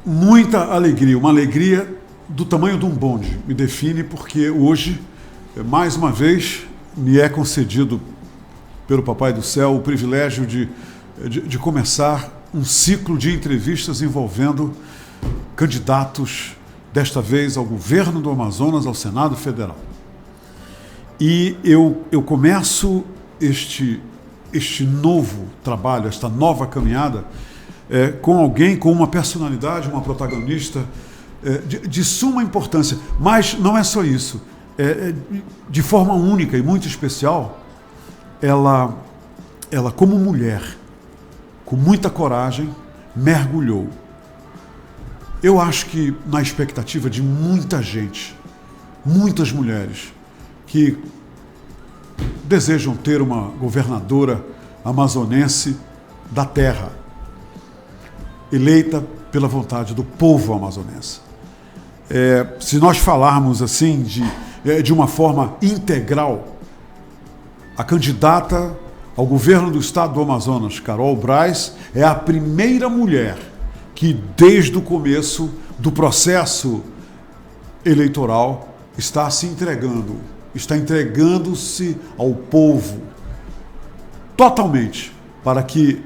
muita alegria, uma alegria do tamanho de um bonde. Me define porque hoje, mais uma vez, me é concedido pelo Papai do Céu o privilégio de começar um ciclo de entrevistas envolvendo candidatos, desta vez ao governo do Amazonas, ao Senado Federal. E eu começo este novo trabalho, esta nova caminhada, com alguém, com uma personalidade, uma protagonista de suma importância. Mas não é só isso. De forma única e muito especial, ela como mulher, com muita coragem, mergulhou. Eu acho que na expectativa de muita gente, muitas mulheres, que desejam ter uma governadora amazonense da terra, eleita pela vontade do povo amazonense. Se nós falarmos assim de uma forma integral, a candidata ao governo do estado do Amazonas, Carol Braz, é a primeira mulher que desde o começo do processo eleitoral está se entregando, está entregando-se ao povo totalmente, para que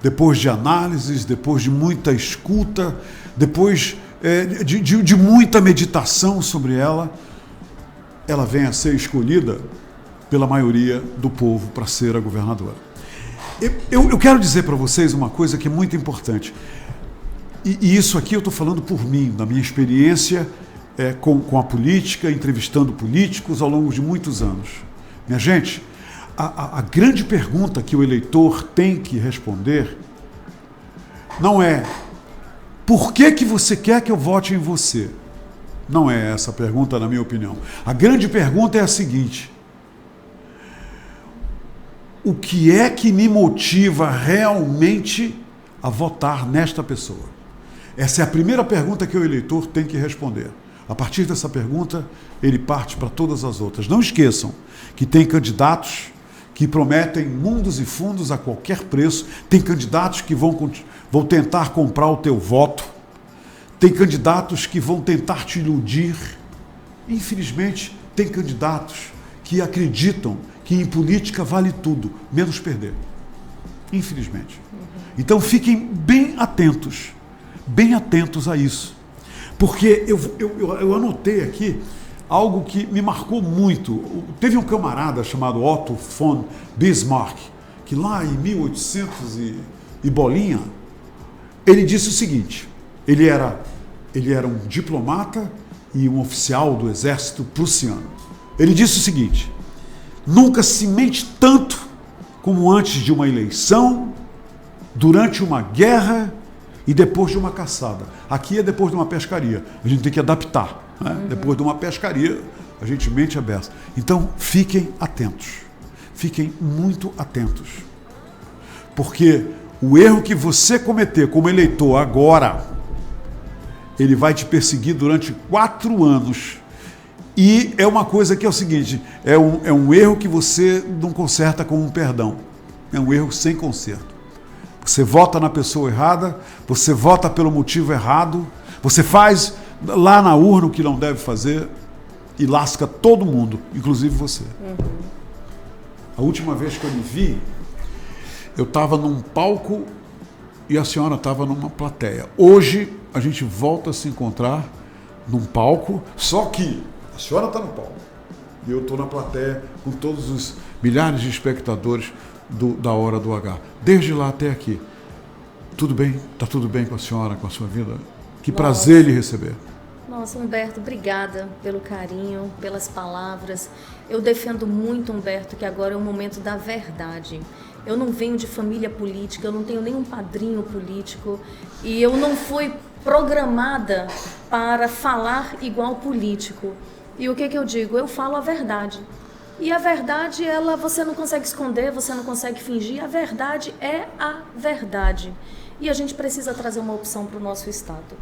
depois de análises, depois de muita escuta, depois de muita meditação sobre ela venha a ser escolhida pela maioria do povo para ser a governadora. Eu quero dizer para vocês uma coisa que é muito importante. E isso aqui eu estou falando por mim, da minha experiência com a política, entrevistando políticos ao longo de muitos anos. Minha gente, a grande pergunta que o eleitor tem que responder não é por que você quer que eu vote em você? Não é essa a pergunta, na minha opinião. A grande pergunta é a seguinte: o que é que me motiva realmente a votar nesta pessoa? Essa é a primeira pergunta que o eleitor tem que responder. A partir dessa pergunta, ele parte para todas as outras. Não esqueçam que tem candidatos que prometem mundos e fundos a qualquer preço, tem candidatos que vão tentar comprar o teu voto, tem candidatos que vão tentar te iludir. Infelizmente, tem candidatos que acreditam que em política vale tudo, menos perder. Infelizmente. Então fiquem bem atentos a isso. Porque eu anotei aqui algo que me marcou muito. Teve um camarada chamado Otto von Bismarck, que lá em 1800 e bolinha, ele disse o seguinte: ele era um diplomata e um oficial do exército prussiano. Ele disse o seguinte: nunca se mente tanto como antes de uma eleição, durante uma guerra e depois de uma caçada. Aqui é depois de uma pescaria. A gente tem que adaptar. Né? Depois de uma pescaria, a gente mente a beça. Então, fiquem atentos. Fiquem muito atentos. Porque o erro que você cometer como eleitor agora, ele vai te perseguir durante 4 anos. E é uma coisa que é o seguinte, é um erro que você não conserta com um perdão. É um erro sem conserto. Você vota na pessoa errada, você vota pelo motivo errado, você faz lá na urna o que não deve fazer e lasca todo mundo, inclusive você. A última vez que eu me vi, eu estava num palco e a senhora estava numa plateia. Hoje a gente volta a se encontrar num palco, só que a senhora está no palco e eu estou na plateia com todos os milhares de espectadores da Hora do H. Desde lá até aqui. Tudo bem? Está tudo bem com a senhora, com a sua vida? Que prazer lhe receber. Nossa, Humberto, obrigada pelo carinho, pelas palavras. Eu defendo muito, Humberto, que agora é o momento da verdade. Eu não venho de família política, eu não tenho nenhum padrinho político e eu não fui programada para falar igual político. E o que eu digo? Eu falo a verdade. E a verdade, você não consegue esconder, você não consegue fingir. A verdade é a verdade. E a gente precisa trazer uma opção para o nosso estado.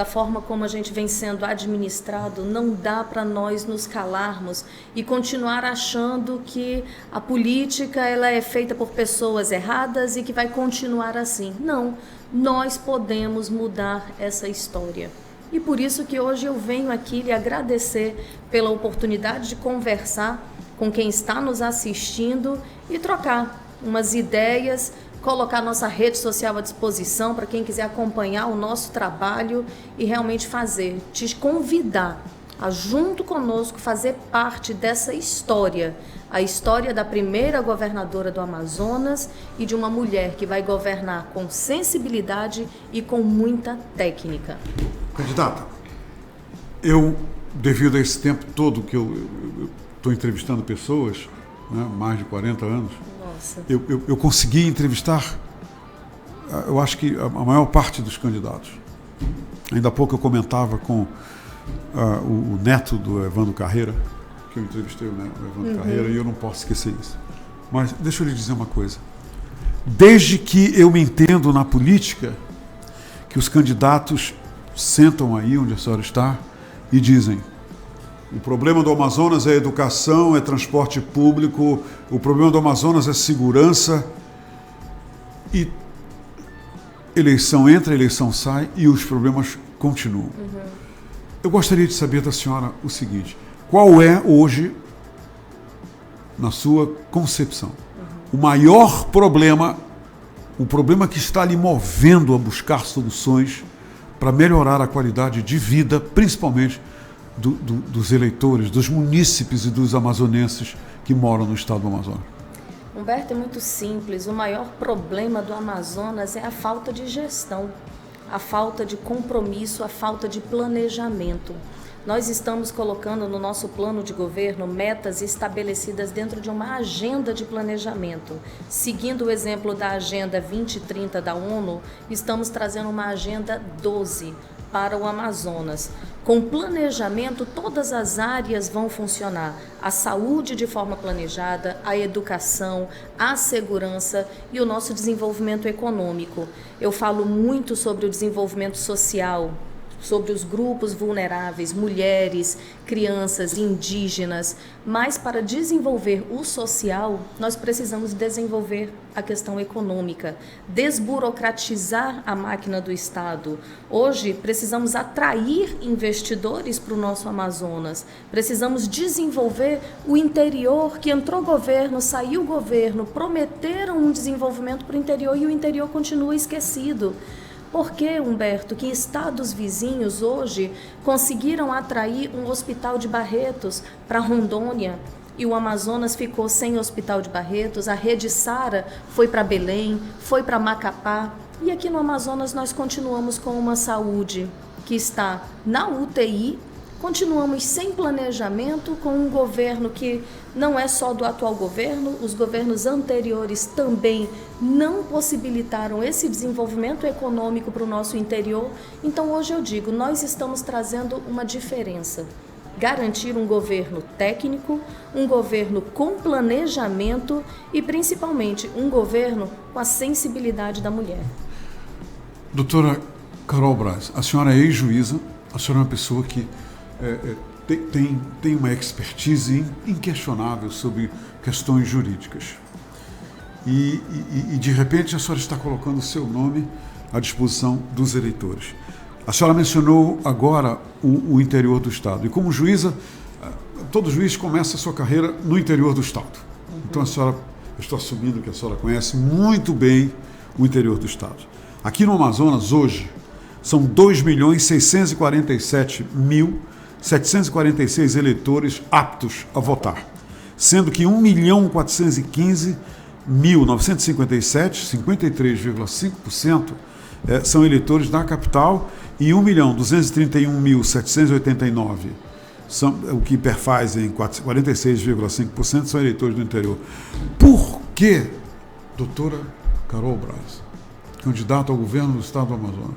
da forma como a gente vem sendo administrado, não dá para nós nos calarmos e continuar achando que a política ela é feita por pessoas erradas e que vai continuar assim. Não, nós podemos mudar essa história. E por isso que hoje eu venho aqui lhe agradecer pela oportunidade de conversar com quem está nos assistindo e trocar umas ideias, colocar nossa rede social à disposição para quem quiser acompanhar o nosso trabalho e realmente fazer, te convidar a junto conosco fazer parte dessa história, a história da primeira governadora do Amazonas e de uma mulher que vai governar com sensibilidade e com muita técnica. Candidata, eu, devido a esse tempo todo que eu estou entrevistando pessoas, né, mais de 40 anos, Nossa. Eu consegui entrevistar, eu acho que a maior parte dos candidatos. Ainda há pouco eu comentava com o neto do Evandro Carreira, que eu entrevistei o Evandro Carreira, e eu não posso esquecer isso. Mas deixa eu lhe dizer uma coisa. Desde que eu me entendo na política, que os candidatos sentam aí onde a senhora está e dizem: o problema do Amazonas é educação, é transporte público, o problema do Amazonas é segurança. E eleição entra, eleição sai e os problemas continuam. Eu gostaria de saber da senhora o seguinte: qual é hoje, na sua concepção, o maior problema, o problema que está lhe movendo a buscar soluções para melhorar a qualidade de vida, principalmente dos eleitores, dos munícipes e dos amazonenses que moram no estado do Amazonas? Humberto, é muito simples. O maior problema do Amazonas é a falta de gestão, a falta de compromisso, a falta de planejamento. Nós estamos colocando no nosso plano de governo metas estabelecidas dentro de uma agenda de planejamento. Seguindo o exemplo da Agenda 2030 da ONU, estamos trazendo uma Agenda 12 para o Amazonas. Com planejamento, todas as áreas vão funcionar. A saúde de forma planejada, a educação, a segurança e o nosso desenvolvimento econômico. Eu falo muito sobre o desenvolvimento social, sobre os grupos vulneráveis, mulheres, crianças, indígenas, mas para desenvolver o social, nós precisamos desenvolver a questão econômica, desburocratizar a máquina do Estado. Hoje, precisamos atrair investidores para o nosso Amazonas, precisamos desenvolver o interior, que entrou governo, saiu governo, prometeram um desenvolvimento para o interior e o interior continua esquecido. Por que, Humberto, que estados vizinhos hoje conseguiram atrair um hospital de Barretos para Rondônia e o Amazonas ficou sem hospital de Barretos? A Rede Sara foi para Belém, foi para Macapá e aqui no Amazonas nós continuamos com uma saúde que está na UTI, continuamos sem planejamento, com um governo que não é só do atual governo, os governos anteriores também não possibilitaram esse desenvolvimento econômico para o nosso interior. Então hoje eu digo, nós estamos trazendo uma diferença. Garantir um governo técnico, um governo com planejamento e principalmente um governo com a sensibilidade da mulher. Doutora Carol Braz, a senhora é ex-juíza, a senhora é uma pessoa que tem uma expertise inquestionável sobre questões jurídicas. E de repente a senhora está colocando o seu nome à disposição dos eleitores. A senhora mencionou agora o interior do Estado. E como juíza, todo juiz começa a sua carreira no interior do Estado. Então a senhora, eu estou assumindo que a senhora conhece muito bem o interior do Estado. Aqui no Amazonas, hoje, são 2.647.746 eleitores aptos a votar, sendo que 1.415.957, 53,5%, são eleitores da capital e 1.231.789, o que perfaz em 46,5%, são eleitores do interior. Por que, doutora Carol Braz, candidata ao governo do estado do Amazonas,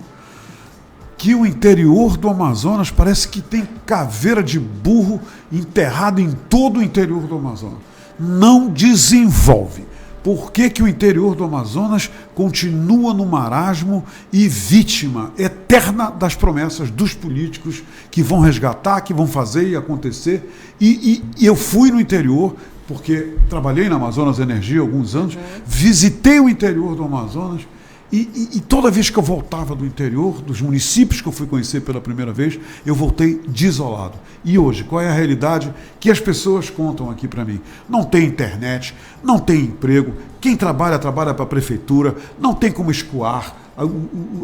que o interior do Amazonas parece que tem caveira de burro enterrado em todo o interior do Amazonas? Não desenvolve. por que que o interior do Amazonas continua no marasmo e vítima eterna das promessas dos políticos que vão resgatar, que vão fazer e acontecer. E eu fui no interior, porque trabalhei na Amazonas Energia há alguns anos, visitei o interior do Amazonas, e toda vez que eu voltava do interior, dos municípios que eu fui conhecer pela primeira vez, eu voltei desolado. E hoje, qual é a realidade que as pessoas contam aqui para mim? Não tem internet, não tem emprego, quem trabalha para a prefeitura, não tem como escoar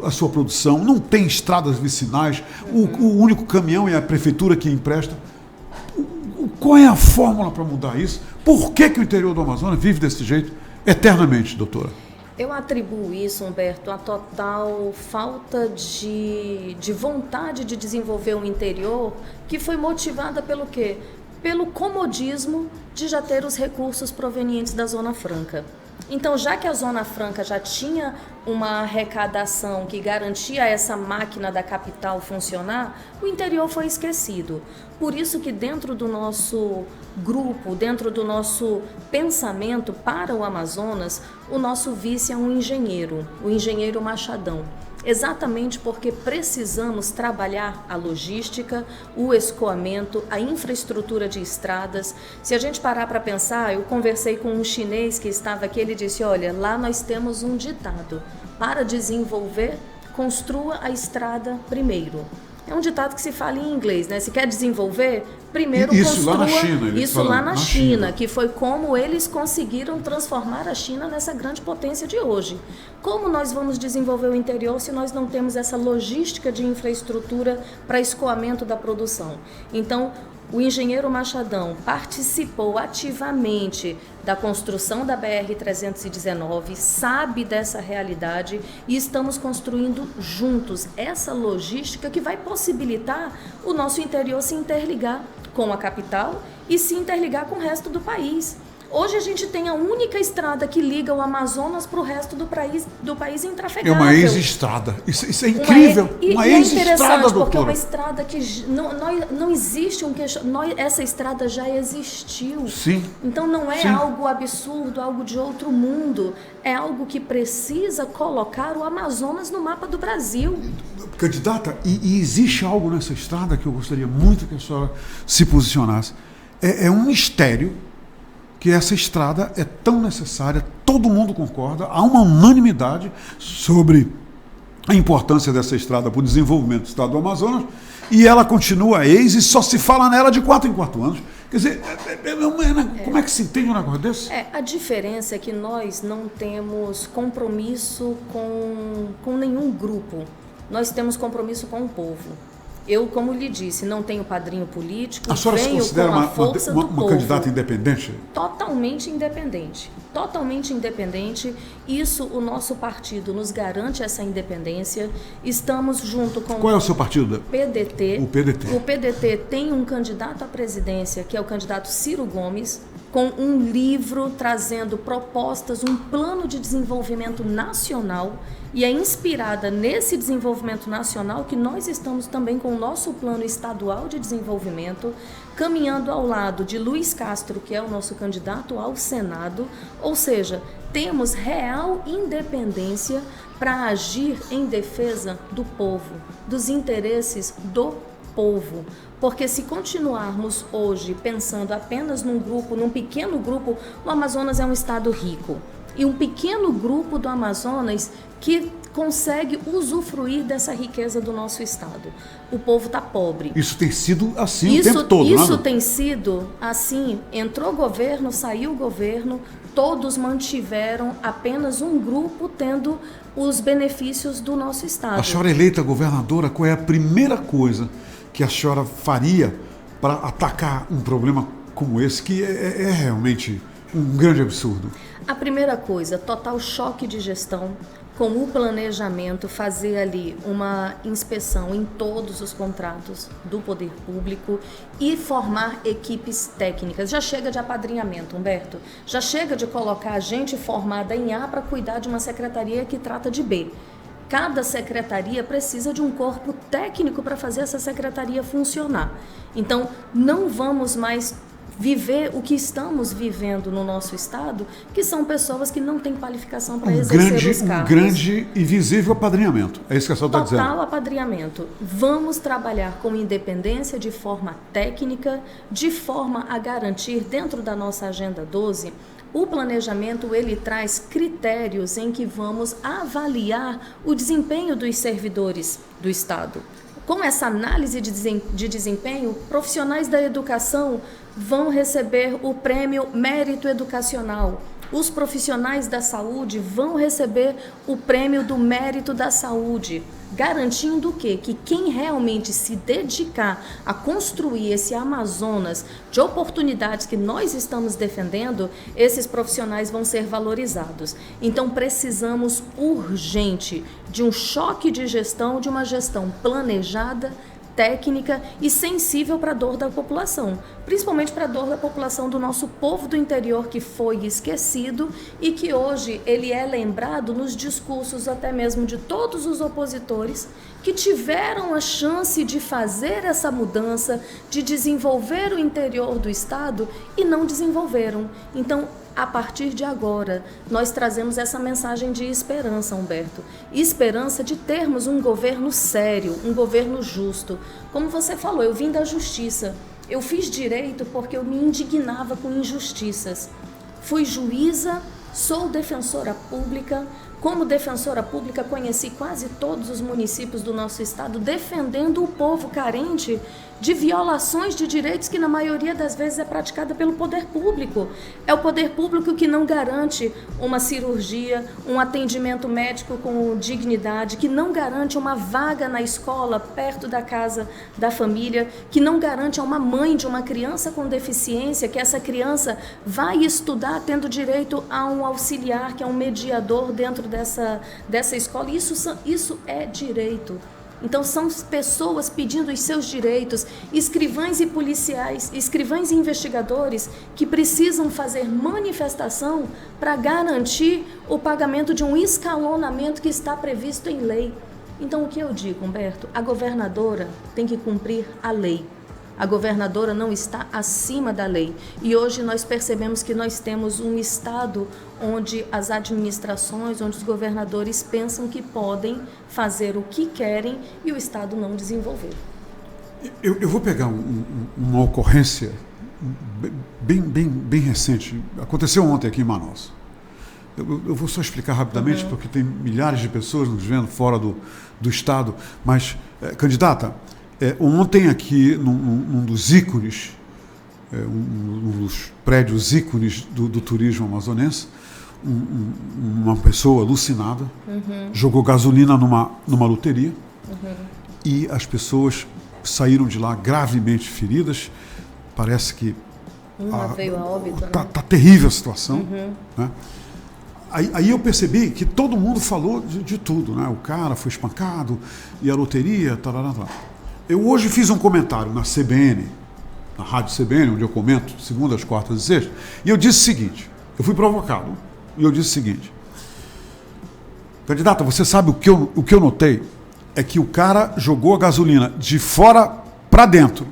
a sua produção, não tem estradas vicinais, o único caminhão é a prefeitura que empresta. Qual é a fórmula para mudar isso? Por que que o interior do Amazonas vive desse jeito eternamente, doutora? Eu atribuo isso, Humberto, à total falta de vontade de desenvolver o interior, que foi motivada pelo quê? Pelo comodismo de já ter os recursos provenientes da Zona Franca. Então, já que a Zona Franca já tinha uma arrecadação que garantia essa máquina da capital funcionar, o interior foi esquecido. Por isso que dentro do nosso grupo, dentro do nosso pensamento para o Amazonas, o nosso vice é um engenheiro, o engenheiro Machadão. Exatamente porque precisamos trabalhar a logística, o escoamento, a infraestrutura de estradas. Se a gente parar para pensar, eu conversei com um chinês que estava aqui, ele disse, olha, lá nós temos um ditado, para desenvolver, construa a estrada primeiro. É um ditado que se fala em inglês, né? Se quer desenvolver, primeiro isso construa... Lá na China, isso lá na China, que foi como eles conseguiram transformar a China nessa grande potência de hoje. Como nós vamos desenvolver o interior se nós não temos essa logística de infraestrutura para escoamento da produção? Então, o engenheiro Machadão participou ativamente da construção da BR-319, sabe dessa realidade e estamos construindo juntos essa logística que vai possibilitar o nosso interior se interligar com a capital e se interligar com o resto do país. Hoje a gente tem a única estrada que liga o Amazonas para o resto do país intrafegável. É uma ex-estrada. Isso é incrível. Uma ex-estrada, doutora. Porque é uma estrada que não existe essa estrada já existiu. Sim. Então não é algo absurdo, algo de outro mundo. É algo que precisa colocar o Amazonas no mapa do Brasil. Candidata, e existe algo nessa estrada que eu gostaria muito que a senhora se posicionasse. É um mistério que essa estrada é tão necessária, todo mundo concorda, há uma unanimidade sobre a importância dessa estrada para o desenvolvimento do estado do Amazonas, e ela continua ex e só se fala nela de 4 em 4 anos. Quer dizer, como é que se entende um negócio desse? A diferença é que nós não temos compromisso com nenhum grupo, nós temos compromisso com o povo. Eu, como lhe disse, não tenho padrinho político, a senhora venho se considera com a força do povo. Uma candidata independente? Totalmente independente. Totalmente independente. Isso, o nosso partido nos garante essa independência. Estamos junto com... Qual é o seu partido? PDT. O PDT. O PDT tem um candidato à presidência, que é o candidato Ciro Gomes, com um livro trazendo propostas, um plano de desenvolvimento nacional, e é inspirada nesse desenvolvimento nacional que nós estamos também com o nosso plano estadual de desenvolvimento, caminhando ao lado de Luiz Castro, que é o nosso candidato ao Senado, ou seja, temos real independência para agir em defesa do povo, dos interesses do povo. Porque se continuarmos hoje pensando apenas num pequeno grupo, o Amazonas é um estado rico. E um pequeno grupo do Amazonas que consegue usufruir dessa riqueza do nosso estado. O povo está pobre. Isso tem sido assim o tempo todo, não é? Isso tem sido assim. Entrou governo, saiu governo, todos mantiveram apenas um grupo tendo os benefícios do nosso estado. A senhora eleita governadora, qual é a primeira coisa que a senhora faria para atacar um problema como esse, que é realmente um grande absurdo? A primeira coisa, total choque de gestão, com o planejamento, fazer ali uma inspeção em todos os contratos do poder público e formar equipes técnicas. Já chega de apadrinhamento, Humberto. Já chega de colocar gente formada em A para cuidar de uma secretaria que trata de B. Cada secretaria precisa de um corpo técnico para fazer essa secretaria funcionar. Então, não vamos mais viver o que estamos vivendo no nosso estado, que são pessoas que não têm qualificação para exercer os cargos. Um grande e visível apadrinhamento. É isso que a senhora está dizendo. Total apadrinhamento. Vamos trabalhar com independência de forma técnica, de forma a garantir, dentro da nossa Agenda 12, o planejamento ele traz critérios em que vamos avaliar o desempenho dos servidores do Estado. Com essa análise de desempenho, profissionais da educação vão receber o prêmio Mérito Educacional. Os profissionais da saúde vão receber o prêmio do Mérito da Saúde, garantindo o quê? Que quem realmente se dedicar a construir esse Amazonas de oportunidades que nós estamos defendendo, esses profissionais vão ser valorizados. Então, precisamos urgente de um choque de gestão, de uma gestão planejada, técnica e sensível para a dor da população, principalmente para a dor da população do nosso povo do interior que foi esquecido e que hoje ele é lembrado nos discursos até mesmo de todos os opositores que tiveram a chance de fazer essa mudança, de desenvolver o interior do estado e não desenvolveram. Então, a partir de agora, nós trazemos essa mensagem de esperança, Humberto. Esperança de termos um governo sério, um governo justo. Como você falou, eu vim da justiça. Eu fiz direito porque eu me indignava com injustiças. Fui juíza, sou defensora pública. Como defensora pública, conheci quase todos os municípios do nosso estado defendendo o povo carente de violações de direitos que na maioria das vezes é praticada pelo poder público. É o poder público que não garante uma cirurgia, um atendimento médico com dignidade, que não garante uma vaga na escola perto da casa da família, que não garante a uma mãe de uma criança com deficiência que essa criança vai estudar tendo direito a um auxiliar, que é um mediador dentro dessa escola. Isso é direito. Então são pessoas pedindo os seus direitos, escrivães e policiais, escrivães e investigadores que precisam fazer manifestação para garantir o pagamento de um escalonamento que está previsto em lei. Então o que eu digo, Humberto? A governadora tem que cumprir a lei. A governadora não está acima da lei. E hoje nós percebemos que nós temos um estado onde as administrações, onde os governadores pensam que podem fazer o que querem e o estado não desenvolver. Eu vou pegar uma ocorrência bem recente. Aconteceu ontem aqui em Manaus. Eu vou só explicar rapidamente, porque tem milhares de pessoas nos vendo fora do estado. Mas, candidata, ontem aqui, num dos ícones, um dos prédios ícones do turismo amazonense, uma pessoa alucinada jogou gasolina numa loteria e as pessoas saíram de lá gravemente feridas. Parece que veio a óbito, tá terrível a situação, né? Aí eu percebi que todo mundo falou de tudo, né? O cara foi espancado e a loteria, tarará. Eu hoje fiz um comentário na CBN, na rádio CBN, onde eu comento segundas, quartas e sextas, e eu disse o seguinte, eu fui provocado, e eu disse o seguinte: candidata, você sabe o que eu notei? É que o cara jogou a gasolina de fora para dentro.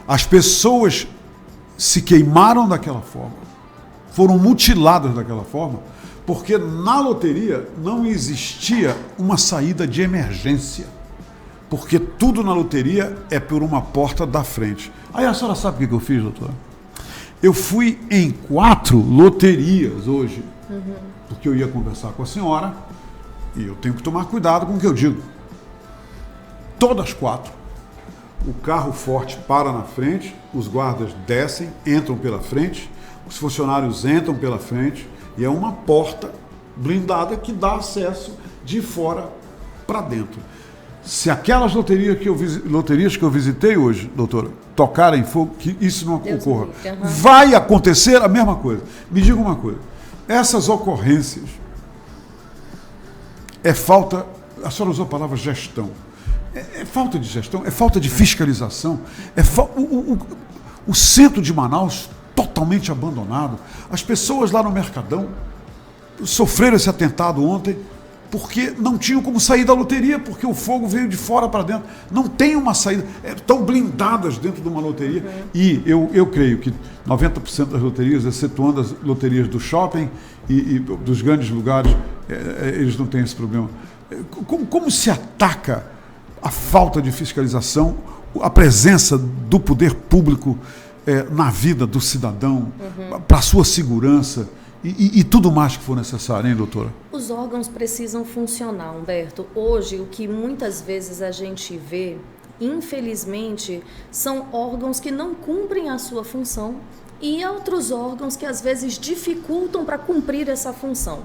As pessoas se queimaram daquela forma, foram mutiladas daquela forma, porque na loteria não existia uma saída de emergência. Porque tudo na loteria é por uma porta da frente. Aí a senhora sabe o que eu fiz, doutora? Eu fui em 4 loterias hoje, porque eu ia conversar com a senhora e eu tenho que tomar cuidado com o que eu digo. Todas 4, o carro forte para na frente, os guardas descem, entram pela frente, os funcionários entram pela frente e é uma porta blindada que dá acesso de fora para dentro. Se aquelas loterias que eu visitei hoje, doutora, tocarem fogo, que isso não ocorra. Vai acontecer a mesma coisa. Me diga uma coisa, essas ocorrências é falta, a senhora usou a palavra gestão, é falta de gestão, é falta de fiscalização, o centro de Manaus totalmente abandonado, as pessoas lá no Mercadão sofreram esse atentado ontem, porque não tinham como sair da loteria, porque o fogo veio de fora para dentro. Não tem uma saída. Estão blindadas dentro de uma loteria. E eu creio que 90% das loterias, excetuando as loterias do shopping e dos grandes lugares, eles não têm esse problema. Como se ataca a falta de fiscalização, a presença do poder público na vida do cidadão, para a sua segurança e tudo mais que for necessário, hein, doutora? Os órgãos precisam funcionar, Humberto. Hoje, o que muitas vezes a gente vê, infelizmente, são órgãos que não cumprem a sua função e outros órgãos que às vezes dificultam para cumprir essa função.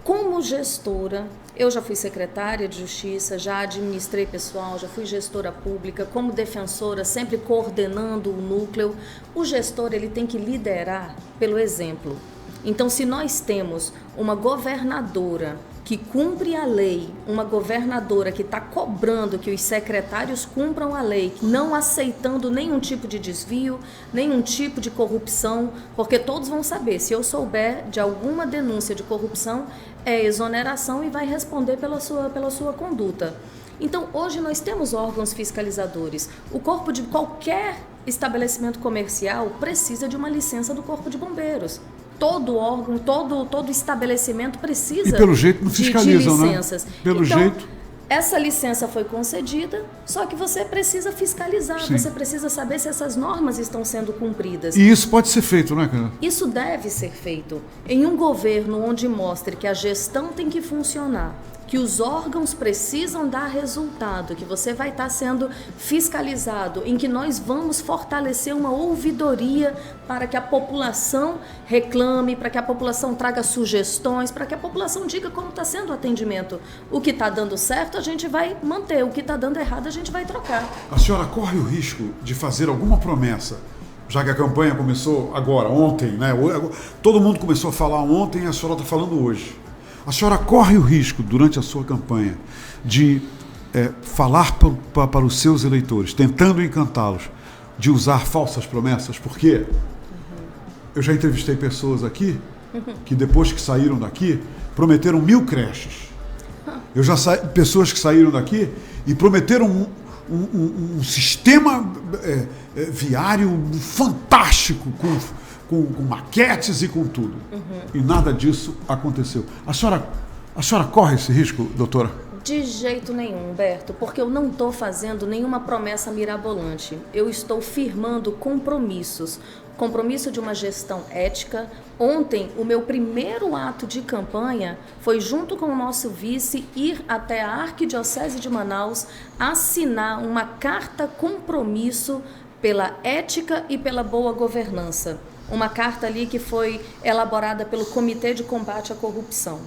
Como gestora, eu já fui secretária de Justiça, já administrei pessoal, já fui gestora pública, como defensora, sempre coordenando o núcleo. O gestor, ele tem que liderar pelo exemplo. Então, se nós temos uma governadora que cumpre a lei, uma governadora que está cobrando que os secretários cumpram a lei, não aceitando nenhum tipo de desvio, nenhum tipo de corrupção, porque todos vão saber, se eu souber de alguma denúncia de corrupção, é exoneração e vai responder pela sua conduta. Então, hoje nós temos órgãos fiscalizadores. O corpo de qualquer estabelecimento comercial precisa de uma licença do Corpo de Bombeiros. Todo órgão, todo estabelecimento precisa e pelo jeito não fiscalizam, de licenças. Né? Pelo jeito. Essa licença foi concedida, só que você precisa fiscalizar, Sim. Você precisa saber se essas normas estão sendo cumpridas. E isso pode ser feito, né, cara? Isso deve ser feito. Em um governo onde mostre que a gestão tem que funcionar, que os órgãos precisam dar resultado, que você vai estar sendo fiscalizado, em que nós vamos fortalecer uma ouvidoria para que a população reclame, para que a população traga sugestões, para que a população diga como está sendo o atendimento. O que está dando certo a gente vai manter, o que está dando errado a gente vai trocar. A senhora corre o risco de fazer alguma promessa, já que a campanha começou agora, ontem, né? Todo mundo começou a falar ontem e a senhora está falando hoje. A senhora corre o risco, durante a sua campanha, de falar para os seus eleitores, tentando encantá-los, de usar falsas promessas, porque eu já entrevistei pessoas aqui que depois que saíram daqui, prometeram 1000 creches. Pessoas que saíram daqui e prometeram um sistema viário fantástico, com maquetes e com tudo. E nada disso aconteceu. A senhora corre esse risco, doutora? De jeito nenhum, Humberto, porque eu não estou fazendo nenhuma promessa mirabolante. Eu estou firmando compromissos. Compromisso de uma gestão ética. Ontem, o meu primeiro ato de campanha foi, junto com o nosso vice, ir até a Arquidiocese de Manaus, assinar uma carta compromisso pela ética e pela boa governança. Uma carta ali que foi elaborada pelo Comitê de Combate à Corrupção.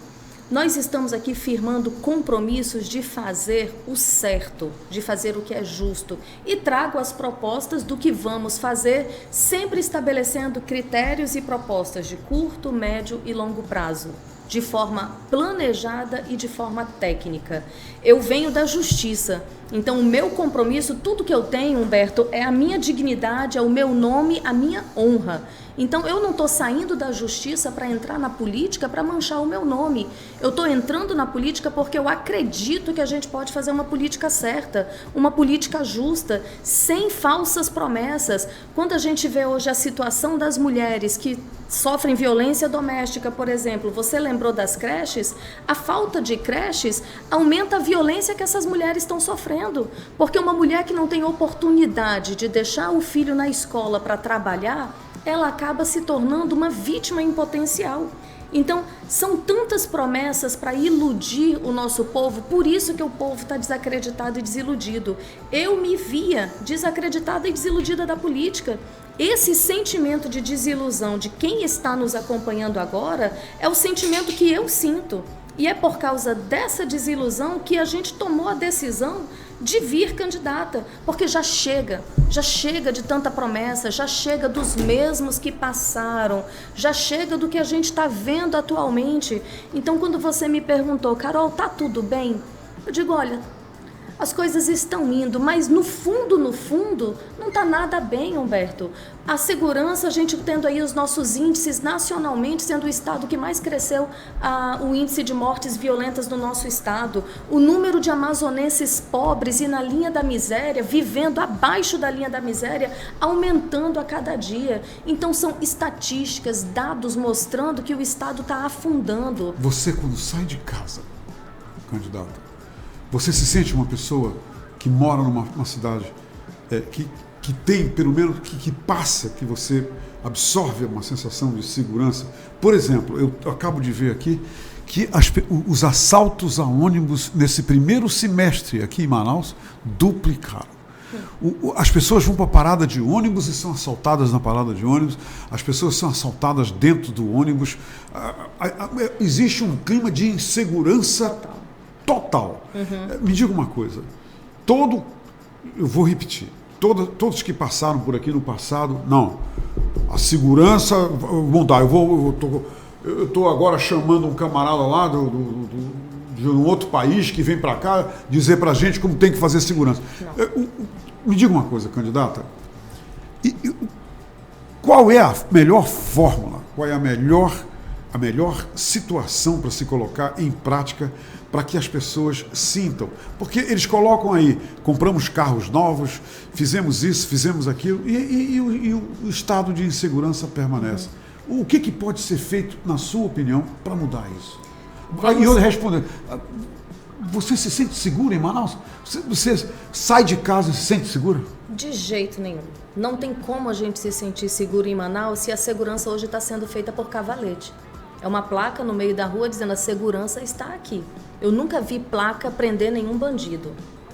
Nós estamos aqui firmando compromissos de fazer o certo, de fazer o que é justo. E trago as propostas do que vamos fazer, sempre estabelecendo critérios e propostas de curto, médio e longo prazo, de forma planejada e de forma técnica. Eu venho da justiça, então o meu compromisso, tudo que eu tenho, Humberto, é a minha dignidade, é o meu nome, a minha honra. Então eu não estou saindo da justiça para entrar na política para manchar o meu nome. Eu estou entrando na política porque eu acredito que a gente pode fazer uma política certa, uma política justa, sem falsas promessas. Quando a gente vê hoje a situação das mulheres que sofrem violência doméstica, por exemplo, você lembrou das creches? A falta de creches aumenta a violência que essas mulheres estão sofrendo, porque uma mulher que não tem oportunidade de deixar o filho na escola para trabalhar, ela acaba se tornando uma vítima em potencial. Então, são tantas promessas para iludir o nosso povo, por isso que o povo está desacreditado e desiludido. Eu me via desacreditada e desiludida da política. Esse sentimento de desilusão de quem está nos acompanhando agora é o sentimento que eu sinto. E é por causa dessa desilusão que a gente tomou a decisão de vir candidata, porque já chega de tanta promessa, já chega dos mesmos que passaram, já chega do que a gente está vendo atualmente. Então, quando você me perguntou, Carol, tá tudo bem? Eu digo, olha, as coisas estão indo, mas no fundo, não está nada bem, Humberto. A segurança, a gente tendo aí os nossos índices nacionalmente, sendo o estado que mais cresceu o índice de mortes violentas no nosso estado, o número de amazonenses pobres e na linha da miséria, vivendo abaixo da linha da miséria, aumentando a cada dia. Então são estatísticas, dados mostrando que o estado está afundando. Você, quando sai de casa, candidata, você se sente uma pessoa que mora numa cidade que tem, pelo menos, que passa, que você absorve uma sensação de segurança? Por exemplo, eu acabo de ver aqui que os assaltos a ônibus nesse primeiro semestre aqui em Manaus duplicaram. As pessoas vão para a parada de ônibus e são assaltadas na parada de ônibus, as pessoas são assaltadas dentro do ônibus. Existe um clima de insegurança total. Me diga uma coisa, eu vou repetir, todos que passaram por aqui no passado, não, a segurança, bom, tá, eu estou agora chamando um camarada lá de um outro país que vem para cá dizer para a gente como tem que fazer segurança. Me diga uma coisa, candidata, qual é a melhor fórmula, qual é a melhor situação para se colocar em prática para que as pessoas sintam? Porque eles colocam aí, compramos carros novos, fizemos isso, fizemos aquilo, e o estado de insegurança permanece. O que pode ser feito, na sua opinião, para mudar isso? E eu respondo, você se sente segura em Manaus? Você sai de casa e se sente segura? De jeito nenhum. Não tem como a gente se sentir seguro em Manaus se a segurança hoje está sendo feita por cavalete. É uma placa no meio da rua dizendo a segurança está aqui. Eu nunca vi placa prender nenhum bandido.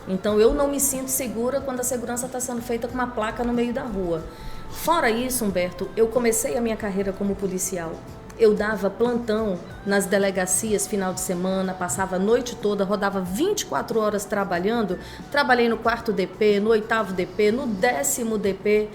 Então eu não me sinto segura quando a segurança está sendo feita com uma placa no meio da rua. Fora isso, Humberto, eu comecei a minha carreira como policial. Eu dava plantão nas delegacias final de semana, passava a noite toda, rodava 24 horas trabalhando. Trabalhei no 4º DP, no 8º DP, no 10º DP.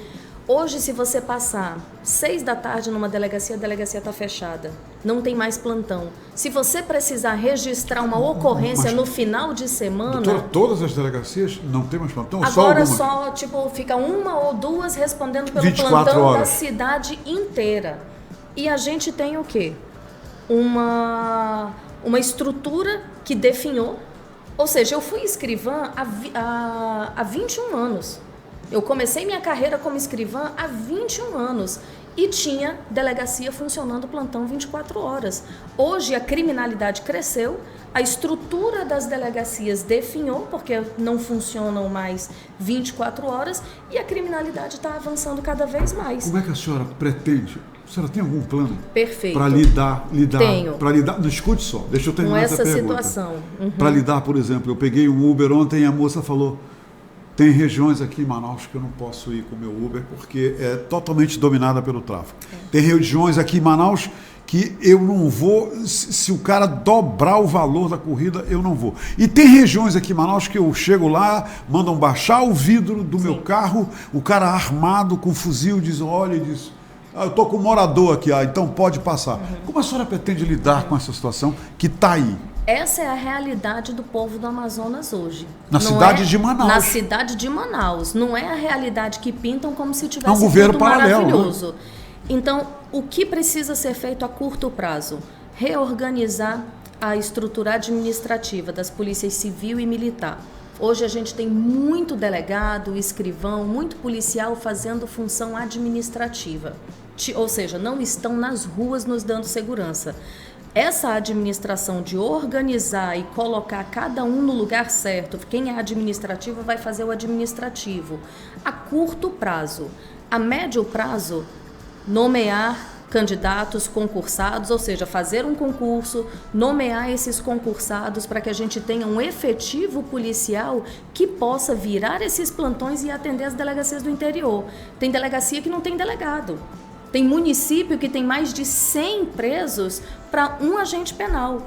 Hoje, se você passar 6 da tarde numa delegacia, a delegacia está fechada. Não tem mais plantão. Se você precisar registrar uma ocorrência no final de semana... Doutora, todas as delegacias não tem mais plantão? Agora só fica 1 ou 2 respondendo pelo plantão horas. Da cidade inteira. E a gente tem o quê? Uma estrutura que definhou. Ou seja, eu fui escrivã há 21 anos. Eu comecei minha carreira como escrivã há 21 anos e tinha delegacia funcionando plantão 24 horas. Hoje a criminalidade cresceu, a estrutura das delegacias definhou, porque não funcionam mais 24 horas e a criminalidade está avançando cada vez mais. Como é que a senhora pretende? A senhora tem algum plano? Perfeito. Para lidar? Tenho. Para lidar, não, escute só, deixa eu terminar essa pergunta. Com essa situação. Para lidar, por exemplo, eu peguei um Uber ontem e a moça falou: tem regiões aqui em Manaus que eu não posso ir com o meu Uber porque é totalmente dominada pelo tráfico. Tem regiões aqui em Manaus que eu não vou, se o cara dobrar o valor da corrida, eu não vou. E tem regiões aqui em Manaus que eu chego lá, mandam baixar o vidro do meu carro, o cara armado com fuzil diz, olha, e diz, eu estou com um morador aqui, então pode passar. Como a senhora pretende lidar com essa situação que está aí? Essa é a realidade do povo do Amazonas hoje. Na cidade de Manaus. Na cidade de Manaus. Não é a realidade que pintam como se tivesse um governo tudo paralelo, maravilhoso. Né? Então, o que precisa ser feito a curto prazo? Reorganizar a estrutura administrativa das polícias civil e militar. Hoje a gente tem muito delegado, escrivão, muito policial fazendo função administrativa. Ou seja, não estão nas ruas nos dando segurança. Essa administração de organizar e colocar cada um no lugar certo, quem é administrativo vai fazer o administrativo, a curto prazo. A médio prazo, nomear candidatos concursados, ou seja, fazer um concurso, nomear esses concursados para que a gente tenha um efetivo policial que possa virar esses plantões e atender as delegacias do interior. Tem delegacia que não tem delegado. Tem município que tem mais de 100 presos para um agente penal.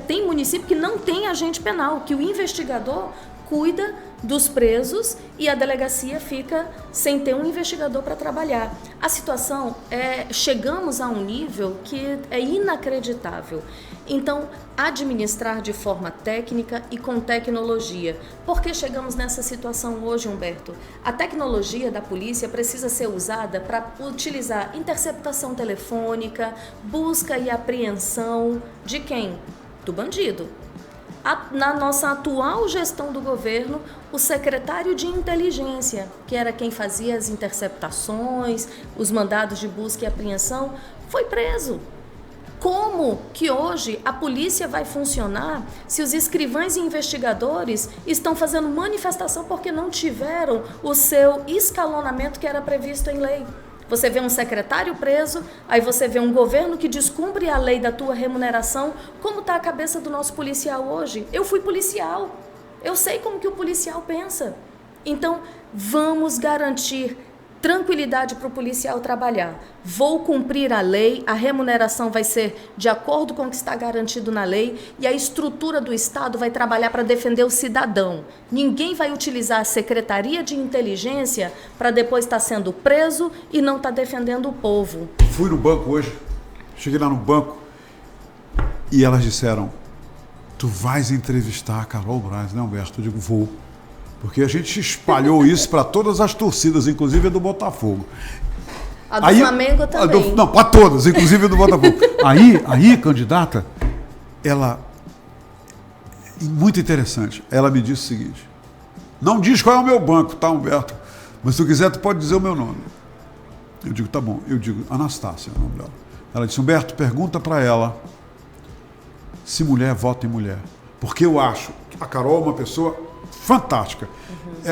Tem município que não tem agente penal, que o investigador cuida dos presos e a delegacia fica sem ter um investigador para trabalhar. A situação chegamos a um nível que é inacreditável. Então, administrar de forma técnica e com tecnologia. Por que chegamos nessa situação hoje, Humberto? A tecnologia da polícia precisa ser usada para utilizar interceptação telefônica, busca e apreensão de quem? Do bandido. Na nossa atual gestão do governo, o secretário de inteligência, que era quem fazia as interceptações, os mandados de busca e apreensão, foi preso. Como que hoje a polícia vai funcionar se os escrivães e investigadores estão fazendo manifestação porque não tiveram o seu escalonamento que era previsto em lei? Você vê um secretário preso, aí você vê um governo que descumpre a lei da tua remuneração. Como está a cabeça do nosso policial hoje? Eu fui policial, eu sei como que o policial pensa. Então, vamos garantir tranquilidade para o policial trabalhar. Vou cumprir a lei, a remuneração vai ser de acordo com o que está garantido na lei e a estrutura do Estado vai trabalhar para defender o cidadão. Ninguém vai utilizar a Secretaria de Inteligência para depois estar sendo preso e não estar defendendo o povo. Fui no banco hoje, cheguei lá no banco e elas disseram: tu vais entrevistar a Carol Braz, né, Humberto? Eu digo, vou. Porque a gente espalhou isso para todas as torcidas, inclusive a do Botafogo. A do Flamengo também. Não, para todas, inclusive a do Botafogo. Aí, candidata, ela... Muito interessante. Ela me disse o seguinte: não diz qual é o meu banco, tá, Humberto? Mas se tu quiser, tu pode dizer o meu nome. Eu digo, tá bom. Eu digo, Anastácia é o nome dela. Ela disse, Humberto, pergunta para ela se mulher vota em mulher. Porque eu acho que a Carol é uma pessoa fantástica.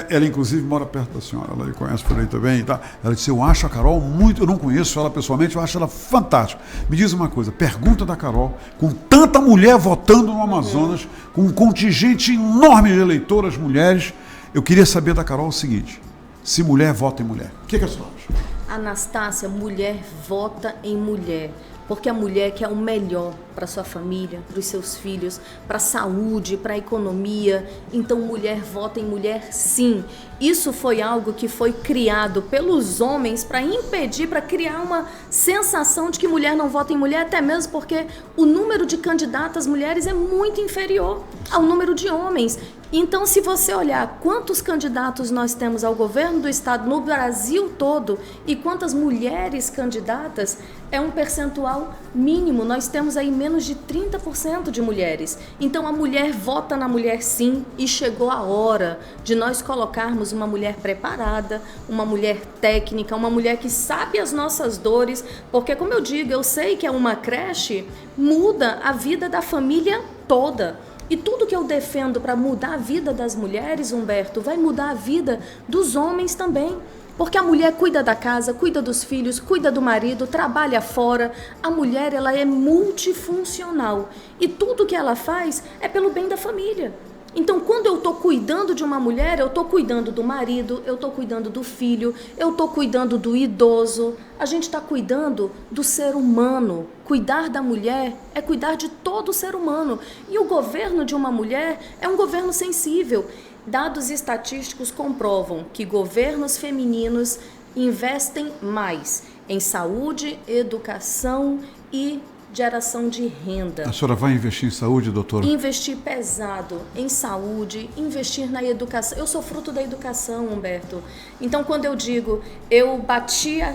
Ela, inclusive, mora perto da senhora. Ela lhe conhece por aí também. Tá? Ela disse, eu acho a Carol muito... Eu não conheço ela pessoalmente, eu acho ela fantástica. Me diz uma coisa, pergunta da Carol, com tanta mulher votando no Amazonas, com um contingente enorme de eleitoras mulheres, eu queria saber da Carol o seguinte: se mulher vota em mulher. O que a senhora acha? Anastácia, mulher vota em mulher. Porque a mulher quer o melhor para sua família, para os seus filhos, para a saúde, para a economia. Então, mulher vota em mulher, sim. Isso foi algo que foi criado pelos homens para impedir, para criar uma sensação de que mulher não vota em mulher, até mesmo porque o número de candidatas mulheres é muito inferior ao número de homens. Então, se você olhar quantos candidatos nós temos ao governo do estado no Brasil todo e quantas mulheres candidatas, é um percentual mínimo. Nós temos aí menos de 30% de mulheres. Então, a mulher vota na mulher, sim, e chegou a hora de nós colocarmos uma mulher preparada, uma mulher técnica, uma mulher que sabe as nossas dores, porque, como eu digo, eu sei que uma creche muda a vida da família toda. E tudo que eu defendo para mudar a vida das mulheres, Humberto, vai mudar a vida dos homens também. Porque a mulher cuida da casa, cuida dos filhos, cuida do marido, trabalha fora. A mulher, ela é multifuncional. E tudo que ela faz é pelo bem da família. Então, quando eu estou cuidando de uma mulher, eu estou cuidando do marido, eu estou cuidando do filho, eu estou cuidando do idoso. A gente está cuidando do ser humano. Cuidar da mulher é cuidar de todo o ser humano. E o governo de uma mulher é um governo sensível. Dados estatísticos comprovam que governos femininos investem mais em saúde, educação e geração de renda. A senhora vai investir em saúde, doutora? Investir pesado em saúde, investir na educação. Eu sou fruto da educação, Humberto. Então, quando eu digo, eu batia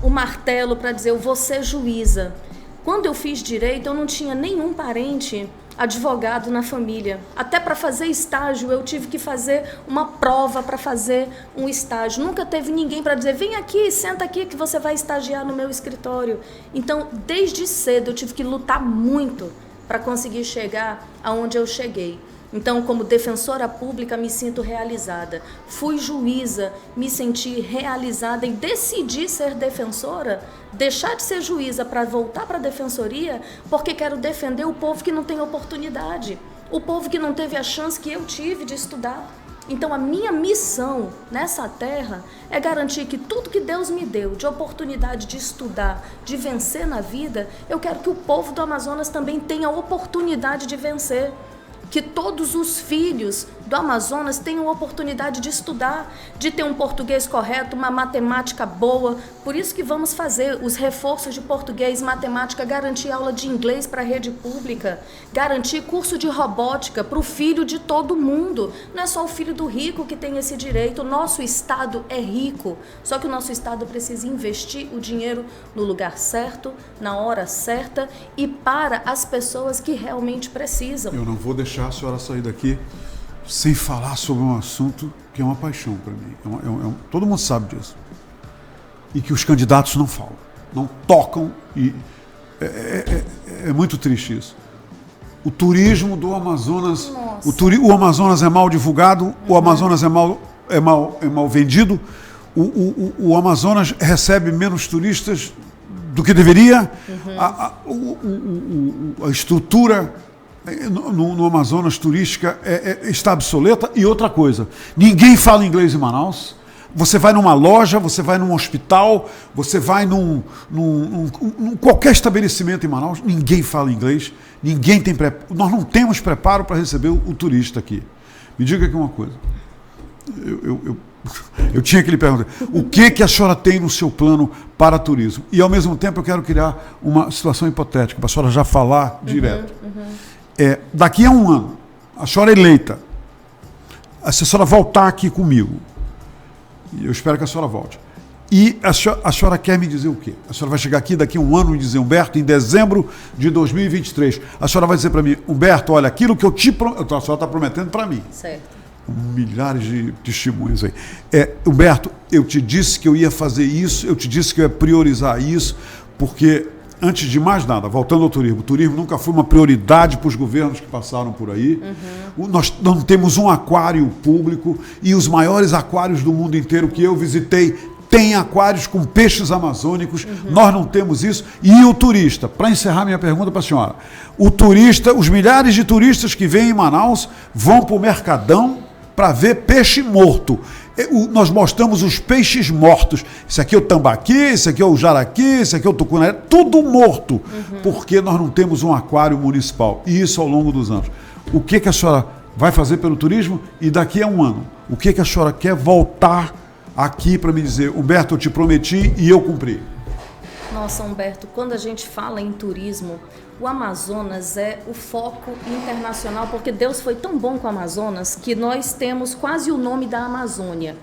o martelo para dizer, eu vou ser juíza. Quando eu fiz direito, eu não tinha nenhum parente advogado na família. Até para fazer estágio, eu tive que fazer uma prova para fazer um estágio. Nunca teve ninguém para dizer, vem aqui, senta aqui que você vai estagiar no meu escritório. Então, desde cedo, eu tive que lutar muito para conseguir chegar aonde eu cheguei. Então, como defensora pública, me sinto realizada. Fui juíza, me senti realizada e decidi ser defensora, deixar de ser juíza para voltar para a defensoria, porque quero defender o povo que não tem oportunidade, o povo que não teve a chance que eu tive de estudar. Então, a minha missão nessa terra é garantir que tudo que Deus me deu de oportunidade de estudar, de vencer na vida, eu quero que o povo do Amazonas também tenha a oportunidade de vencer. Que todos os filhos do Amazonas tenham oportunidade de estudar, de ter um português correto, uma matemática boa. Por isso que vamos fazer os reforços de português, matemática, garantir aula de inglês para a rede pública, garantir curso de robótica para o filho de todo mundo. Não é só o filho do rico que tem esse direito. O nosso Estado é rico, só que o nosso Estado precisa investir o dinheiro no lugar certo, na hora certa e para as pessoas que realmente precisam. Eu não vou deixar a senhora sair daqui sem falar sobre um assunto que é uma paixão para mim. Todo mundo sabe disso. E que os candidatos não falam, não tocam. E é muito triste isso. O turismo do Amazonas. O Amazonas é mal divulgado, o Amazonas é mal vendido, o Amazonas recebe menos turistas do que deveria, a estrutura no Amazonas turística está obsoleta. E outra coisa, ninguém fala inglês em Manaus. Você vai numa loja, você vai num hospital, você vai num qualquer estabelecimento em Manaus, ninguém fala inglês, nós não temos preparo para receber o turista aqui. Me diga aqui uma coisa, eu tinha que lhe perguntar, o que a senhora tem no seu plano para turismo? E ao mesmo tempo eu quero criar uma situação hipotética, para a senhora já falar direto. Daqui a um ano, a senhora é eleita, se a senhora voltar aqui comigo, e eu espero que a senhora volte, e a senhora quer me dizer o quê? A senhora vai chegar aqui daqui a um ano e dizer, Humberto, em dezembro de 2023, a senhora vai dizer para mim, Humberto, olha, aquilo que a senhora está prometendo para mim. Certo. Milhares de testemunhos aí. Humberto, eu te disse que eu ia fazer isso, eu te disse que eu ia priorizar isso, porque, antes de mais nada, voltando ao turismo, o turismo nunca foi uma prioridade para os governos que passaram por aí. Nós não temos um aquário público, e os maiores aquários do mundo inteiro que eu visitei têm aquários com peixes amazônicos. Nós não temos isso. E o turista, para encerrar minha pergunta para a senhora, os milhares de turistas que vêm em Manaus vão para o Mercadão para ver peixe morto. Nós mostramos os peixes mortos. Esse aqui é o tambaqui, esse aqui é o jaraqui, esse aqui é o tucunaré, tudo morto, porque nós não temos um aquário municipal. E isso ao longo dos anos. O que a senhora vai fazer pelo turismo? E daqui a um ano, o que a senhora quer voltar aqui para me dizer, Humberto, eu te prometi e eu cumpri? Nossa, Humberto, quando a gente fala em turismo, o Amazonas é o foco internacional, porque Deus foi tão bom com o Amazonas que nós temos quase o nome da Amazônia.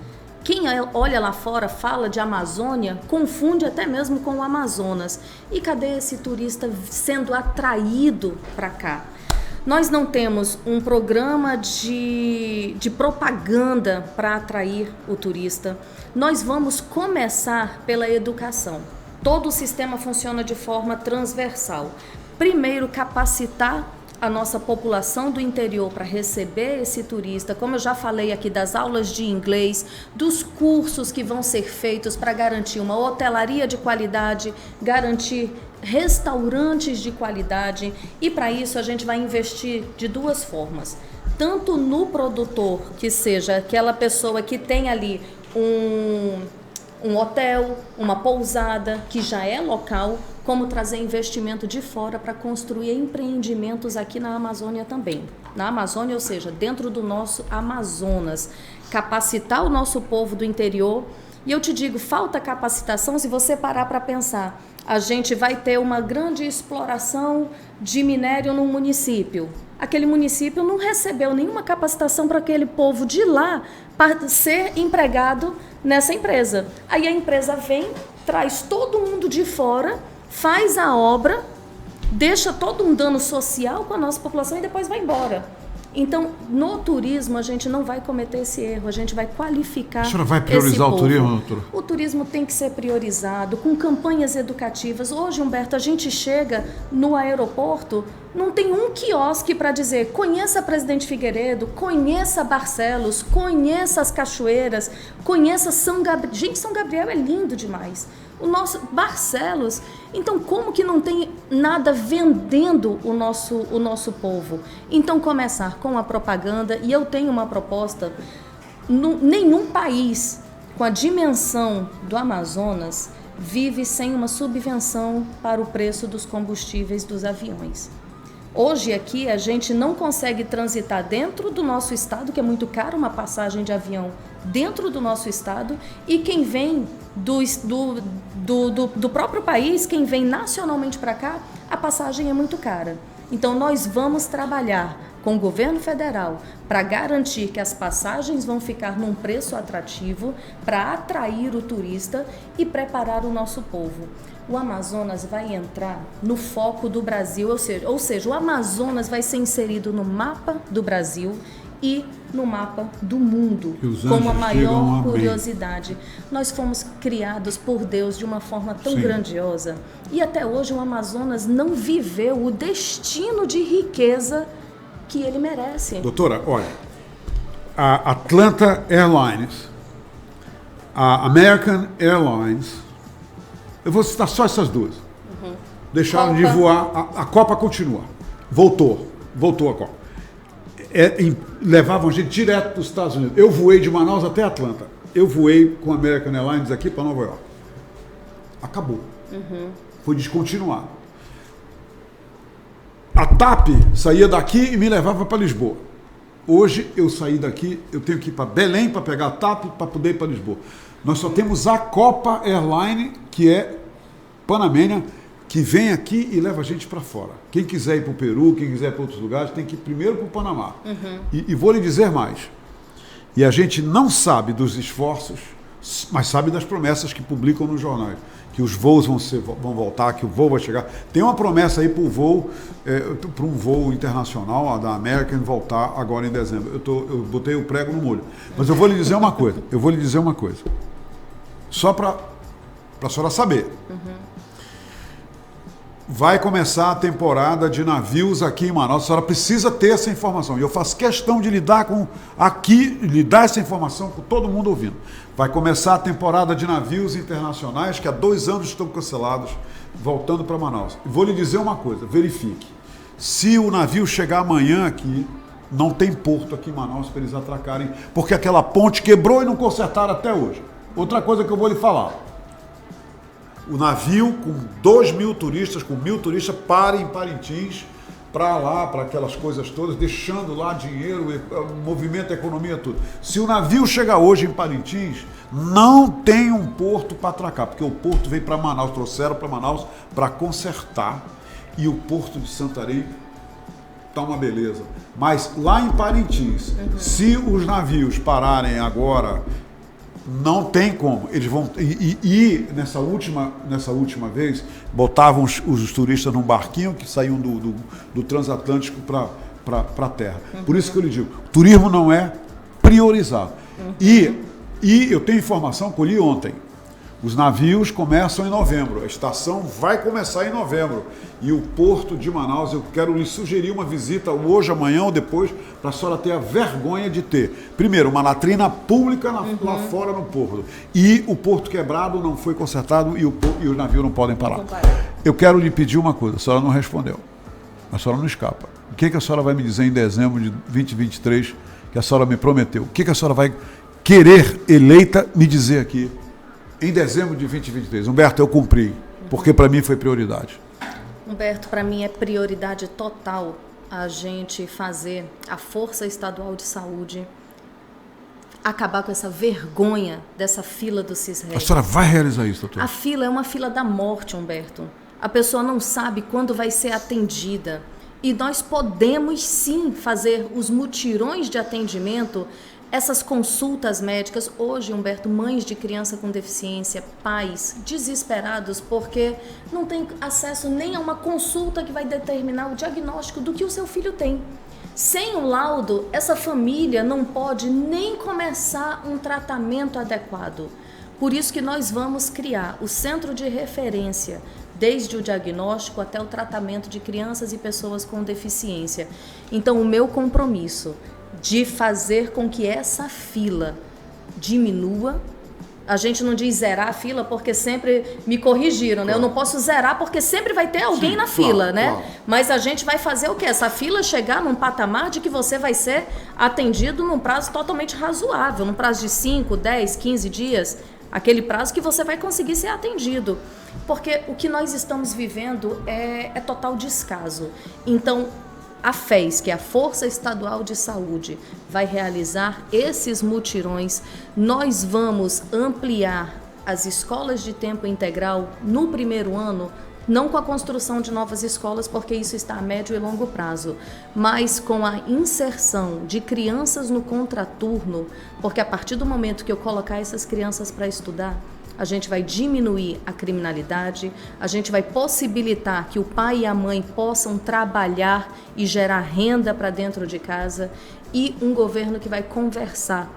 Quem olha lá fora, fala de Amazônia, confunde até mesmo com o Amazonas. E cadê esse turista sendo atraído para cá? Nós não temos um programa de propaganda para atrair o turista. Nós vamos começar pela educação. Todo o sistema funciona de forma transversal. Primeiro, capacitar a nossa população do interior para receber esse turista, como eu já falei aqui, das aulas de inglês, dos cursos que vão ser feitos para garantir uma hotelaria de qualidade, garantir restaurantes de qualidade, e para isso a gente vai investir de duas formas. Tanto no produtor, que seja aquela pessoa que tem ali um hotel, uma pousada, que já é local, como trazer investimento de fora para construir empreendimentos aqui na Amazônia também. Na Amazônia, ou seja, dentro do nosso Amazonas. Capacitar o nosso povo do interior. E eu te digo, falta capacitação se você parar para pensar. A gente vai ter uma grande exploração de minério num município. Aquele município não recebeu nenhuma capacitação para aquele povo de lá para ser empregado nessa empresa. Aí a empresa vem, traz todo mundo de fora, faz a obra, deixa todo um dano social com a nossa população e depois vai embora. Então, no turismo, a gente não vai cometer esse erro, a gente vai qualificar esse povo. A senhora vai priorizar o turismo, doutora? O turismo tem que ser priorizado, com campanhas educativas. Hoje, Humberto, a gente chega no aeroporto, não tem um quiosque para dizer, conheça Presidente Figueiredo, conheça Barcelos, conheça as cachoeiras, conheça São Gabriel. Gente, São Gabriel é lindo demais. O nosso Barcelos, então como que não tem nada vendendo o nosso povo? Então começar com a propaganda, e eu tenho uma proposta, nenhum país com a dimensão do Amazonas vive sem uma subvenção para o preço dos combustíveis dos aviões. Hoje aqui a gente não consegue transitar dentro do nosso estado, que é muito caro uma passagem de avião dentro do nosso estado, e quem vem do próprio país, quem vem nacionalmente para cá, a passagem é muito cara. Então nós vamos trabalhar com o governo federal para garantir que as passagens vão ficar num preço atrativo, para atrair o turista e preparar o nosso povo. O Amazonas vai entrar no foco do Brasil, ou seja, o Amazonas vai ser inserido no mapa do Brasil e no mapa do mundo, como a maior curiosidade. Nós fomos criados por Deus de uma forma tão grandiosa, e até hoje o Amazonas não viveu o destino de riqueza que ele merece. Doutora, olha, a Atlanta Airlines, a American Airlines, eu vou citar só essas duas. Deixaram de voar, a Copa continua. Voltou a Copa. Levavam gente direto dos Estados Unidos. Eu voei de Manaus até Atlanta. Eu voei com a American Airlines aqui para Nova York. Acabou. Foi descontinuado. A TAP saía daqui e me levava para Lisboa. Hoje eu saí daqui, eu tenho que ir para Belém para pegar a TAP para poder ir para Lisboa. Nós só temos a Copa Airline, que é panamênia, que vem aqui e leva a gente para fora. Quem quiser ir para o Peru, quem quiser ir para outros lugares, tem que ir primeiro para o Panamá. E vou lhe dizer mais. E a gente não sabe dos esforços, mas sabe das promessas que publicam nos jornais. Que os voos vão voltar, que o voo vai chegar. Tem uma promessa aí para um voo internacional, a da American, voltar agora em dezembro. Eu botei o prego no molho. Mas eu vou lhe dizer uma coisa. Só para a senhora saber. Vai começar a temporada de navios aqui em Manaus. A senhora precisa ter essa informação. E eu faço questão de lidar essa informação com todo mundo ouvindo. Vai começar a temporada de navios internacionais que há 2 anos estão cancelados, voltando para Manaus. E vou lhe dizer uma coisa, verifique. Se o navio chegar amanhã aqui, não tem porto aqui em Manaus para eles atracarem, porque aquela ponte quebrou e não consertaram até hoje. Outra coisa que eu vou lhe falar. O navio com 2.000 turistas, com 1.000 turistas, para em Parintins, para lá, para aquelas coisas todas, deixando lá dinheiro, movimento, economia, tudo. Se o navio chegar hoje em Parintins, não tem um porto para atracar, porque o porto veio para Manaus, trouxeram para Manaus para consertar, e o porto de Santarém está uma beleza. Mas lá em Parintins, se os navios pararem agora, não tem como. Eles vão. E nessa última vez, botavam os turistas num barquinho que saíam do transatlântico para a terra. Por isso que eu lhe digo, turismo não é priorizado. E eu tenho informação, colhi ontem. Os navios começam em novembro, a estação vai começar em novembro. E o Porto de Manaus, eu quero lhe sugerir uma visita hoje, amanhã ou depois, para a senhora ter a vergonha de ter, primeiro, uma latrina pública lá fora no porto. E o porto quebrado não foi consertado e os navios não podem parar. Eu quero lhe pedir uma coisa, a senhora não respondeu. A senhora não escapa. O que a senhora vai me dizer em dezembro de 2023 que a senhora me prometeu? O que a senhora vai querer, eleita, me dizer aqui? Em dezembro de 2023, Humberto, eu cumpri, porque para mim foi prioridade. Humberto, para mim é prioridade total a gente fazer a Força Estadual de Saúde acabar com essa vergonha dessa fila do CISREG. A senhora vai realizar isso, doutor? A fila é uma fila da morte, Humberto. A pessoa não sabe quando vai ser atendida. E nós podemos sim fazer os mutirões de atendimento, essas consultas médicas. Hoje, Humberto, mães de criança com deficiência, pais desesperados porque não tem acesso nem a uma consulta que vai determinar o diagnóstico do que o seu filho tem. Sem o laudo, essa família não pode nem começar um tratamento adequado. Por isso que nós vamos criar o centro de referência, desde o diagnóstico até o tratamento de crianças e pessoas com deficiência. Então, o meu compromisso de fazer com que essa fila diminua. A gente não diz zerar a fila porque sempre me corrigiram, né? Eu não posso zerar porque sempre vai ter alguém na fila, né? Claro. Mas a gente vai fazer o quê? Essa fila chegar num patamar de que você vai ser atendido num prazo totalmente razoável, num prazo de 5, 10, 15 dias. aquele prazo que você vai conseguir ser atendido. Porque o que nós estamos vivendo é total descaso. Então, a FES, que é a Força Estadual de Saúde, vai realizar esses mutirões. Nós vamos ampliar as escolas de tempo integral no primeiro ano, não com a construção de novas escolas, porque isso está a médio e longo prazo, mas com a inserção de crianças no contraturno, porque a partir do momento que eu colocar essas crianças para estudar, a gente vai diminuir a criminalidade, a gente vai possibilitar que o pai e a mãe possam trabalhar e gerar renda para dentro de casa, e um governo que vai conversar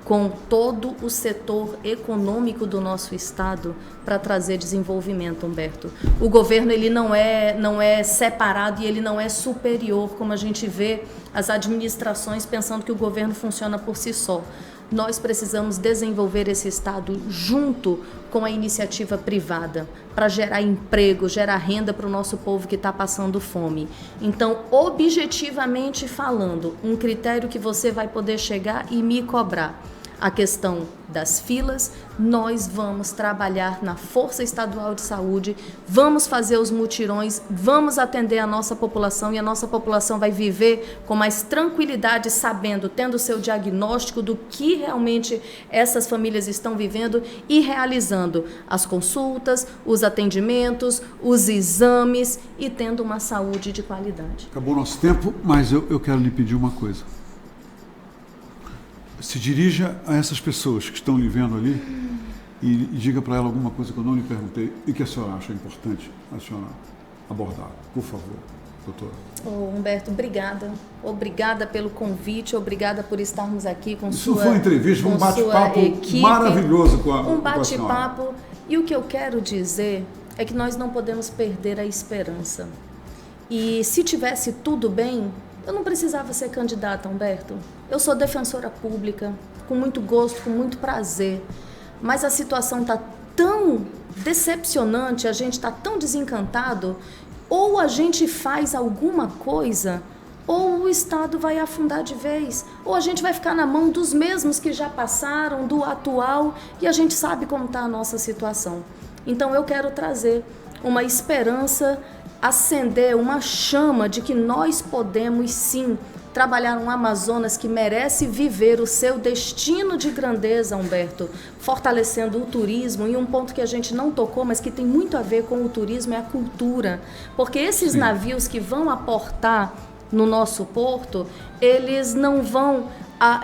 com todo o setor econômico do nosso estado para trazer desenvolvimento, Humberto. O governo ele não é separado e ele não é superior, como a gente vê as administrações pensando que o governo funciona por si só. Nós precisamos desenvolver esse estado junto com a iniciativa privada para gerar emprego, gerar renda para o nosso povo que está passando fome. Então, objetivamente falando, um critério que você vai poder chegar e me cobrar. A questão das filas, nós vamos trabalhar na Força Estadual de Saúde, vamos fazer os mutirões, vamos atender a nossa população e a nossa população vai viver com mais tranquilidade, sabendo, tendo o seu diagnóstico do que realmente essas famílias estão vivendo e realizando as consultas, os atendimentos, os exames e tendo uma saúde de qualidade. Acabou o nosso tempo, mas eu quero lhe pedir uma coisa. Se dirija a essas pessoas que estão lhe vendo ali e diga para ela alguma coisa que eu não lhe perguntei e que a senhora acha importante a senhora abordar. Por favor, doutora. Humberto, obrigada. Obrigada pelo convite, obrigada por estarmos aqui com Isso não foi uma entrevista, foi um bate-papo maravilhoso com a senhora. Um bate-papo. E o que eu quero dizer é que nós não podemos perder a esperança. E se tivesse tudo bem, eu não precisava ser candidata, Humberto. Eu sou defensora pública, com muito gosto, com muito prazer. Mas a situação está tão decepcionante, a gente está tão desencantado, ou a gente faz alguma coisa, ou o Estado vai afundar de vez, ou a gente vai ficar na mão dos mesmos que já passaram, do atual, e a gente sabe como está a nossa situação. Então eu quero trazer uma esperança, acender uma chama de que nós podemos sim trabalhar um Amazonas que merece viver o seu destino de grandeza, Humberto, fortalecendo o turismo. E um ponto que a gente não tocou, mas que tem muito a ver com o turismo, é a cultura. Porque esses navios que vão aportar no nosso porto, eles não vão,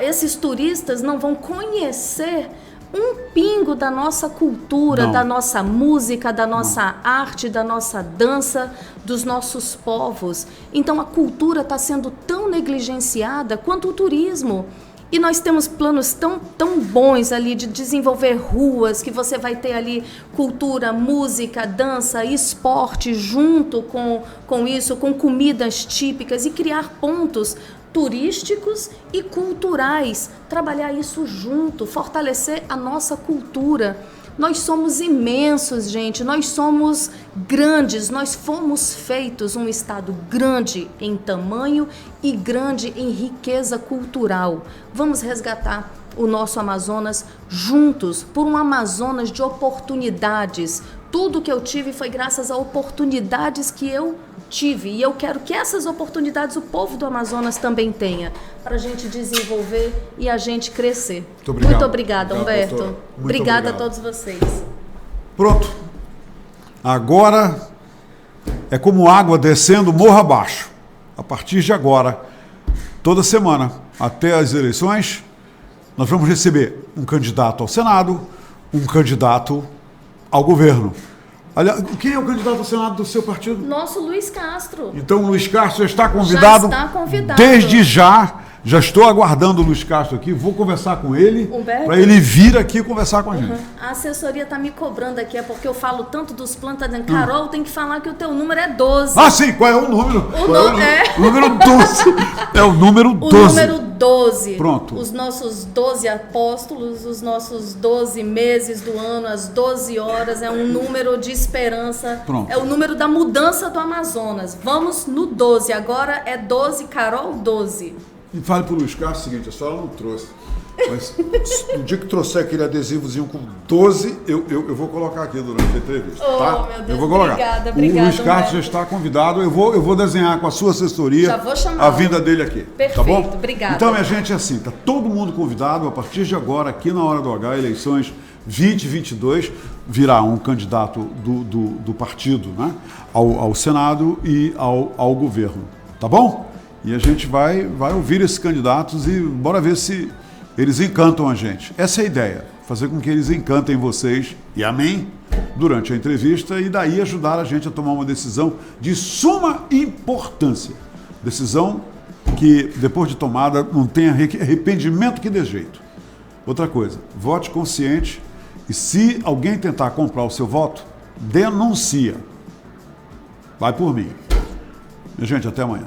esses turistas não vão conhecer um pingo da nossa cultura, da nossa música, da nossa arte, da nossa dança, dos nossos povos. Então a cultura está sendo tão negligenciada quanto o turismo. E nós temos planos tão bons ali de desenvolver ruas, que você vai ter ali cultura, música, dança, esporte junto com isso, com comidas típicas, e criar pontos turísticos e culturais, trabalhar isso junto, fortalecer a nossa cultura. Nós somos imensos, gente, nós somos grandes, nós fomos feitos um estado grande em tamanho e grande em riqueza cultural. Vamos resgatar o nosso Amazonas juntos, por um Amazonas de oportunidades. Tudo que eu tive foi graças a oportunidades que eu tive, e eu quero que essas oportunidades o povo do Amazonas também tenha, para a gente desenvolver e a gente crescer. Muito obrigada, Humberto. Obrigada a todos vocês. Pronto. Agora é como água descendo morro abaixo. A partir de agora, toda semana, até as eleições, nós vamos receber um candidato ao Senado, um candidato ao governo. Aliás, quem é o candidato ao Senado do seu partido? Nosso Luiz Castro. Então, Luiz Castro já está convidado. Já está convidado. Desde já estou aguardando o Luiz Castro aqui. Vou conversar com ele, para ele vir aqui conversar com a gente. A assessoria está me cobrando aqui, é porque eu falo tanto dos planos, tá dizendo, Carol, tem que falar que o teu número é 12. Ah, sim, qual é o número? O número 12. É o número 12. O número 12. Pronto. Os nossos 12 apóstolos, os nossos 12 meses do ano, as 12 horas, é um número de esperança. Pronto. É o número da mudança do Amazonas. Vamos no 12. Agora é 12, Carol 12. E fale para o Luiz Castro o seguinte, a senhora não trouxe. Mas no dia que trouxer aquele adesivozinho com 12, eu vou colocar aqui durante a entrevista, tá? Meu Deus, eu vou colocar. Obrigada, o Luiz Carlos já está convidado, eu vou desenhar com a sua assessoria já vou chamar a vinda dele aqui. Perfeito, tá bom? Obrigada. Então, minha gente, é assim, tá todo mundo convidado, a partir de agora, aqui na Hora do H, eleições 2022, virá um candidato do partido, né, ao Senado e ao governo, tá bom? E a gente vai ouvir esses candidatos e bora ver se eles encantam a gente. Essa é a ideia, fazer com que eles encantem vocês, e amém, durante a entrevista, e daí ajudar a gente a tomar uma decisão de suma importância. Decisão que, depois de tomada, não tenha arrependimento que dê jeito. Outra coisa, vote consciente e se alguém tentar comprar o seu voto, denuncia. Vai por mim. Minha gente, até amanhã.